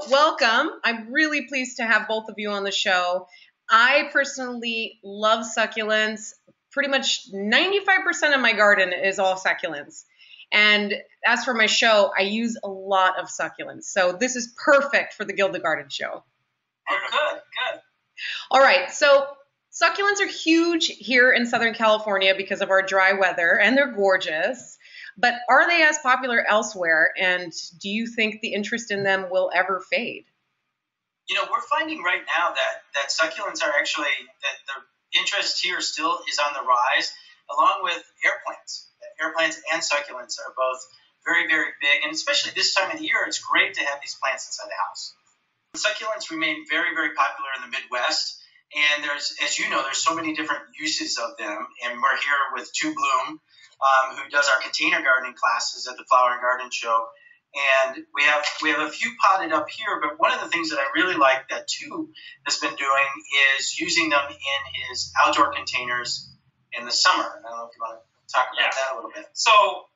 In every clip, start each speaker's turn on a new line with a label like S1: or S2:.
S1: Welcome. I'm really pleased to have both of you on the show. I personally love succulents. Pretty much 95% of my garden is all succulents. And as for my show, I use a lot of succulents. So this is perfect for the Gild the Garden Show.
S2: Oh, good.
S1: All right. So succulents are huge here in Southern California because of our dry weather, and they're gorgeous. But are they as popular elsewhere? And do you think the interest in them will ever fade?
S2: We're finding right now that succulents are actually, that the interest here still is on the rise, along with air plants. Air plants and succulents are both very, very big, and especially this time of the year, it's great to have these plants inside the house. Succulents remain very, very popular in the Midwest, and as you know, there's so many different uses of them, and we're here with Two Bloom, who does our container gardening classes at the Flower and Garden Show. And we have a few potted up here, but one of the things that I really like that Two has been doing is using them in his outdoor containers in the summer. I don't know if you want to talk about that a little bit.
S3: So,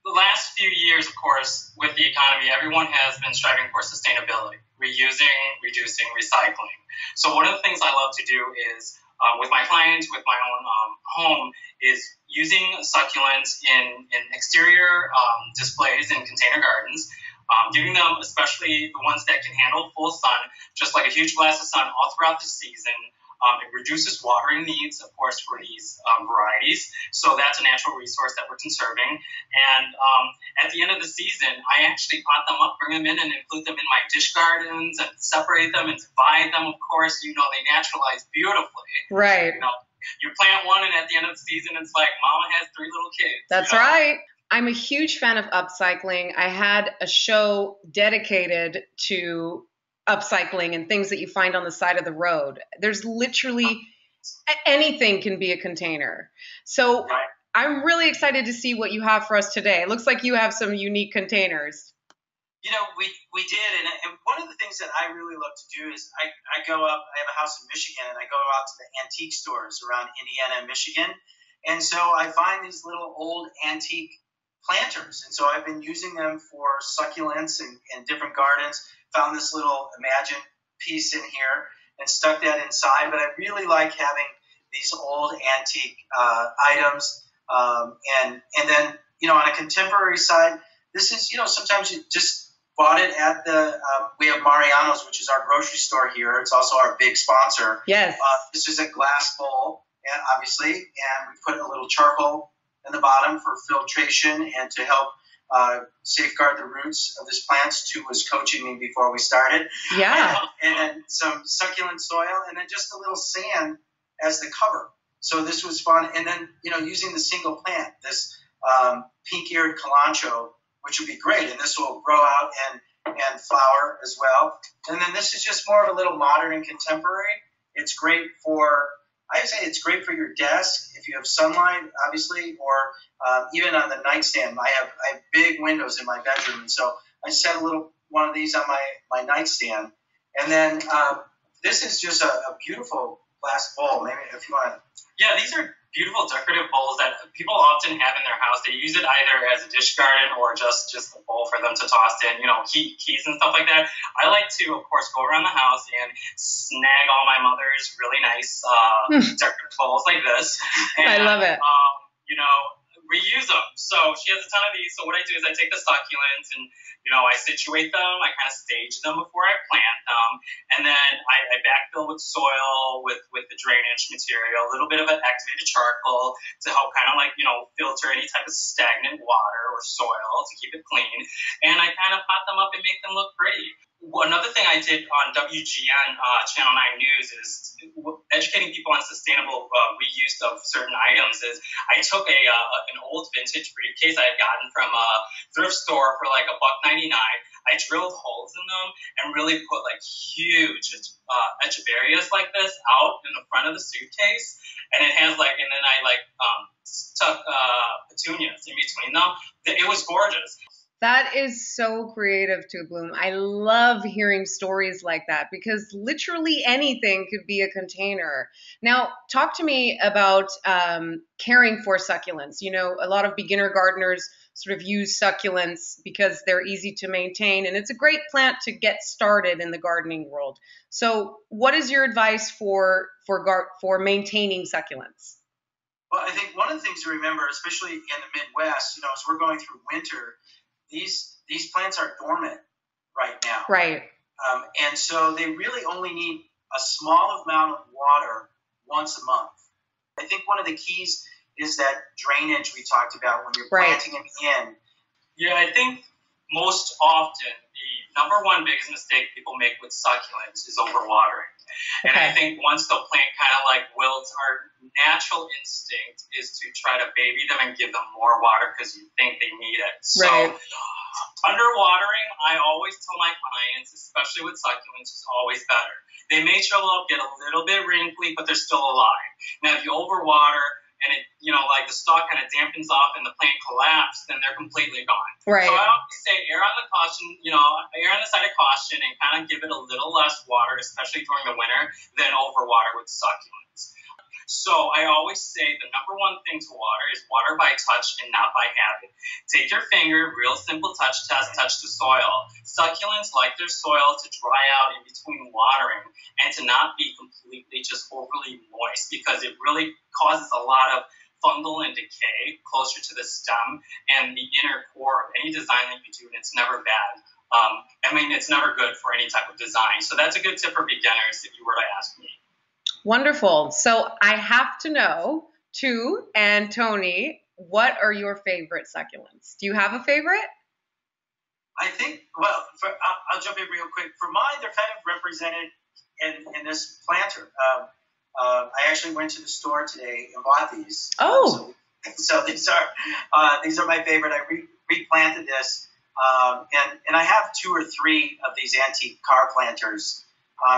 S3: the last few years, of course, with the economy, everyone has been striving for sustainability, reusing, reducing, recycling. So one of the things I love to do is, with my clients, with my own home, is using succulents in exterior displays in container gardens, giving them, especially the ones that can handle full sun, just like a huge glass of sun all throughout the season. It reduces watering needs, of course, for these varieties. So that's a natural resource that we're conserving. And at the end of the season, I actually pot them up, bring them in, and include them in my dish gardens and separate them and divide them. Of course, they naturalize beautifully.
S1: Right.
S3: You plant one, and at the end of the season, it's like mama has 3 little kids.
S1: That's right. I'm a huge fan of upcycling. I had a show dedicated to upcycling and things that you find on the side of the road. There's literally anything can be a container. So I'm really excited to see what you have for us today. It looks like you have some unique containers.
S2: We did, and one of the things that I really love to do is I go up, I have a house in Michigan, and I go out to the antique stores around Indiana and Michigan, and so I find these little old antique planters, and so I've been using them for succulents and different gardens. Found this little Imagine piece in here and stuck that inside, but I really like having these old antique items, and then on a contemporary side, this is sometimes you just bought it at the we have Mariano's, which is our grocery store here. It's also our big sponsor.
S1: Yes.
S2: This is a glass bowl, and obviously, and we put a little charcoal in the bottom for filtration and to help safeguard the roots of this plant. Two was coaching me before we started.
S1: Yeah.
S2: And then some succulent soil, and then just a little sand as the cover. So this was fun. And then using the single plant, this pink-eared kalanchoe, which would be great, and this will grow out and flower as well. And then this is just more of a little modern and contemporary. It's great for, I would say it's great for your desk if you have sunlight, obviously, or even on the nightstand. I have big windows in my bedroom, and so I just have a little one of these on my nightstand. And then this is just a beautiful glass bowl. Maybe if you want to.
S3: Yeah, these are beautiful decorative bowls that people often have in their house. They use it either as a dish garden or just a bowl for them to toss in, keys and stuff like that. I like to, of course, go around the house and snag all my mother's really nice decorative bowls like this. And,
S1: I love it.
S3: Reuse them. So she has a ton of these. So what I do is I take the succulents and, I situate them. I kind of stage them before I plant them. And then I backfill with soil, with the drainage material, a little bit of an activated charcoal to help kind of filter any type of stagnant water or soil to keep it clean. And I kind of pot them up and make them look pretty. Another thing I did on WGN Channel 9 News is educating people on sustainable reuse of certain items. Is I took an old vintage briefcase I had gotten from a thrift store for like $1.99. I drilled holes in them and really put huge echeverias like this out in the front of the suitcase, and it has and then I stuck petunias in between them. It was gorgeous.
S1: That is so creative, Two Bloom. I love hearing stories like that because literally anything could be a container. Now, talk to me about caring for succulents. A lot of beginner gardeners sort of use succulents because they're easy to maintain, and it's a great plant to get started in the gardening world. So, what is your advice for maintaining succulents?
S2: Well, I think one of the things to remember, especially in the Midwest, as we're going through winter, these plants are dormant right now.
S1: Right.
S2: And so they really only need a small amount of water once a month. I think one of the keys is that drainage we talked about when you're planting them in.
S3: Yeah, I think most often the number one biggest mistake people make with succulents is overwatering. And I think once the plant kind of like wilts, our natural instinct is to try to baby them and give them more water because you think they need it. So underwatering, I always tell my clients, especially with succulents, is always better. They may show up, get a little bit wrinkly, but they're still alive. Now, if you overwater and it, like the stalk kind of dampens off and the plant collapses, then they're completely gone.
S1: Right.
S3: So I always say err on the side of caution and kind of give it a little less water, especially during the winter, than overwater with succulents. So I always say the number one thing to water is water by touch and not by habit. Take your finger, real simple touch test, touch the soil. Succulents like their soil to dry out in between watering and to not be completely just overly moist because it really causes a lot of fungal and decay closer to the stem and the inner core of any design that you do, and it's never bad. It's never good for any type of design. So that's a good tip for beginners if you were to ask me.
S1: Wonderful. So I have to know, too, and Tony, what are your favorite succulents? Do you have a favorite?
S2: I think, I'll jump in real quick. For mine, they're kind of represented in this planter. I actually went to the store today and bought these.
S1: Oh.
S2: So these are my favorite. I replanted this, and I have 2 or 3 of these antique car planters.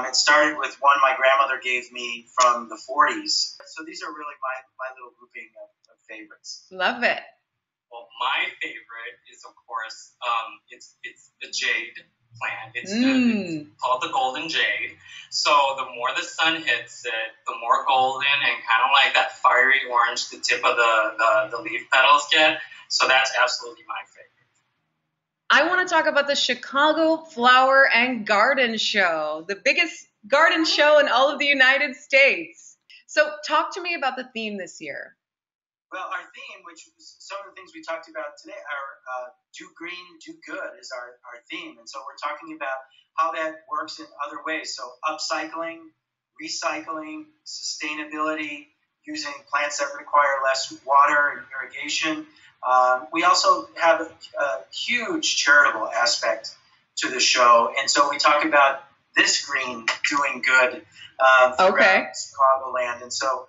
S2: It started with one my grandmother gave me from the 40s. So these are really my little grouping of favorites.
S1: Love it.
S3: Well, my favorite is, of course, it's the jade plant. It's called the golden jade. So the more the sun hits it, the more golden and kind of like that fiery orange the tip of the leaf petals get. So that's absolutely my favorite.
S1: I want to talk about the Chicago Flower and Garden Show, the biggest garden show in all of the United States. So talk to me about the theme this year.
S2: Well, our theme, which was some of the things we talked about today, our do green, do good is our theme. And so we're talking about how that works in other ways. So upcycling, recycling, sustainability, using plants that require less water and irrigation. We also have a huge charitable aspect to the show. And so we talk about this green doing good throughout Chicagoland. And so,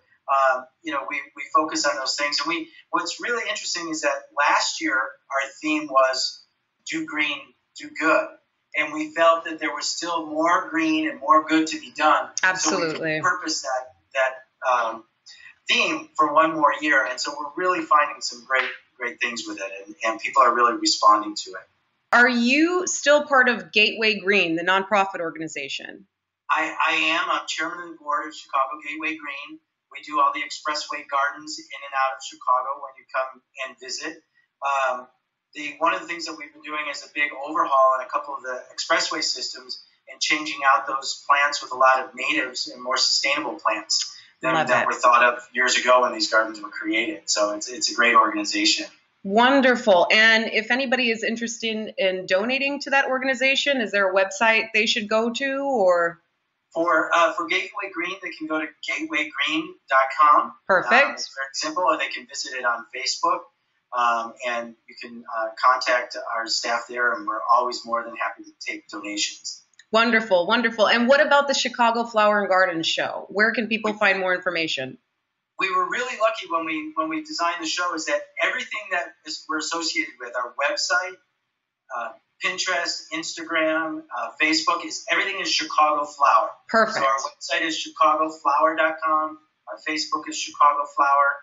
S2: we focus on those things. And what's really interesting is that last year our theme was do green, do good. And we felt that there was still more green and more good to be done.
S1: Absolutely.
S2: So we repurposed that theme for one more year. And so we're really finding some great things with it, and people are really responding to it.
S1: Are you still part of Gateway Green, the nonprofit organization?
S2: I am. I'm chairman of the board of Chicago Gateway Green. We do all the expressway gardens in and out of Chicago when you come and visit. One of the things that we've been doing is a big overhaul on a couple of the expressway systems and changing out those plants with a lot of natives and more sustainable plants that were thought of years ago when these gardens were created. So it's a great organization. Wonderful.
S1: And if anybody is interested in donating to that organization, is there a website they should go to, or?
S2: For Gateway Green, they can go to gatewaygreen.com.
S1: Perfect.
S2: It's very simple, or they can visit it on Facebook. And you can contact our staff there, and we're always more than happy to take donations.
S1: Wonderful, wonderful. And what about the Chicago Flower and Garden Show? Where can people find more information?
S2: We were really lucky when we designed the show, is that everything that we're associated with, our website, Pinterest, Instagram, Facebook, everything is Chicago Flower.
S1: Perfect.
S2: So our website is chicagoflower.com. Our Facebook is Chicago Flower.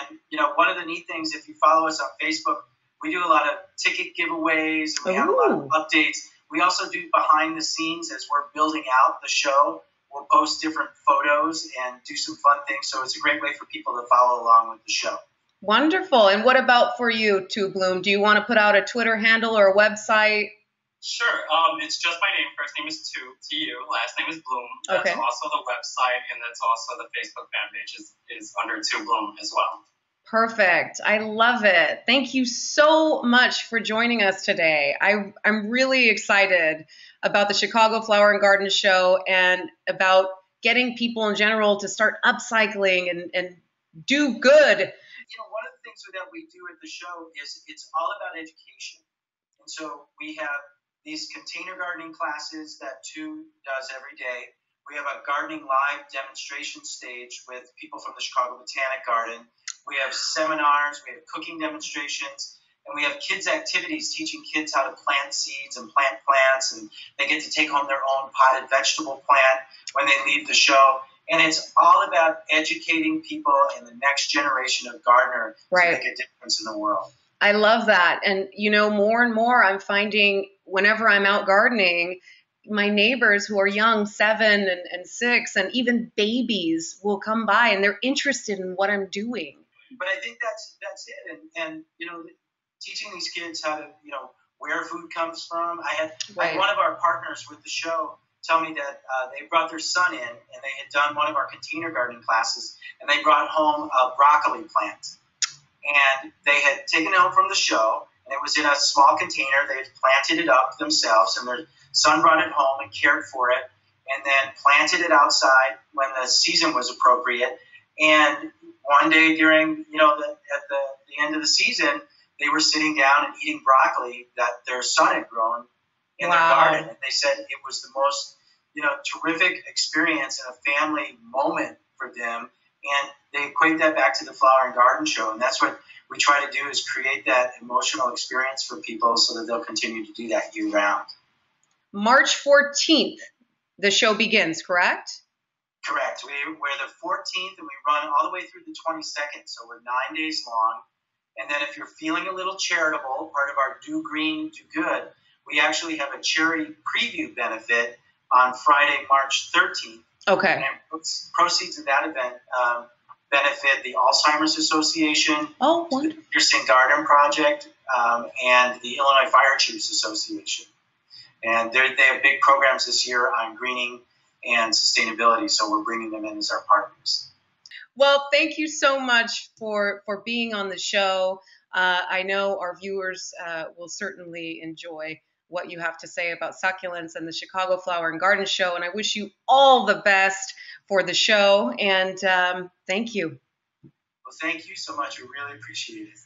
S2: And, one of the neat things, if you follow us on Facebook, we do a lot of ticket giveaways, and we have a lot of updates. We also do behind the scenes as we're building out the show. We'll post different photos and do some fun things. So it's a great way for people to follow along with the show.
S1: Wonderful. And what about for you, To Bloom? Do you want to put out a Twitter handle or a website?
S3: Sure. It's just my name. First name is T-U. Last name is Bloom. That's
S1: Okay.
S3: also the website, and that's also the Facebook fan page is under To Bloom as well.
S1: Perfect. I love it. Thank you so much for joining us today. I'm really excited about the Chicago Flower and Garden Show and about getting people in general to start upcycling and do good.
S2: One of the things that we do at the show is it's all about education. And so we have these container gardening classes that Tu does every day. We have a gardening live demonstration stage with people from the Chicago Botanic Garden. We have seminars, we have cooking demonstrations, and we have kids' activities teaching kids how to plant seeds and plant plants, and they get to take home their own potted vegetable plant when they leave the show. And it's all about educating people in the next generation of gardener to make a difference in the world.
S1: I love that. And, more and more I'm finding whenever I'm out gardening, my neighbors who are young, 7 and 6, and even babies will come by and they're interested in what I'm doing.
S2: But I think that's it. And teaching these kids how to, where food comes from. I had one of our partners with the show tell me that they brought their son in and they had done one of our container gardening classes and they brought home a broccoli plant. And they had taken it home from the show, and it was in a small container. They had planted it up themselves, and their son brought it home and cared for it, and then planted it outside when the season was appropriate. And one day during, at the end of the season, they were sitting down and eating broccoli that their son had grown in their garden. And they said it was the most, terrific experience and a family moment for them. And they equate that back to the Flower and Garden Show. And that's what we try to do is create that emotional experience for people so that they'll continue to do that year round.
S1: March 14th, the show begins, correct?
S2: Correct. We're the 14th and we run all the way through the 22nd. So we're 9 days long. And then if you're feeling a little charitable, part of our Do Green, Do Good, we actually have a charity preview benefit on Friday, March 13th.
S1: Okay.
S2: And proceeds of that event benefit the Alzheimer's Association, the Pearson Garden Project, and the Illinois Fire Chiefs Association. And they have big programs this year on greening and sustainability, so we're bringing them in as our partners.
S1: Well, thank you so much for being on the show. I know our viewers will certainly enjoy what you have to say about succulents and the Chicago Flower and Garden Show. And I wish you all the best for the show. And thank you.
S2: Well, thank you so much. We really appreciate it.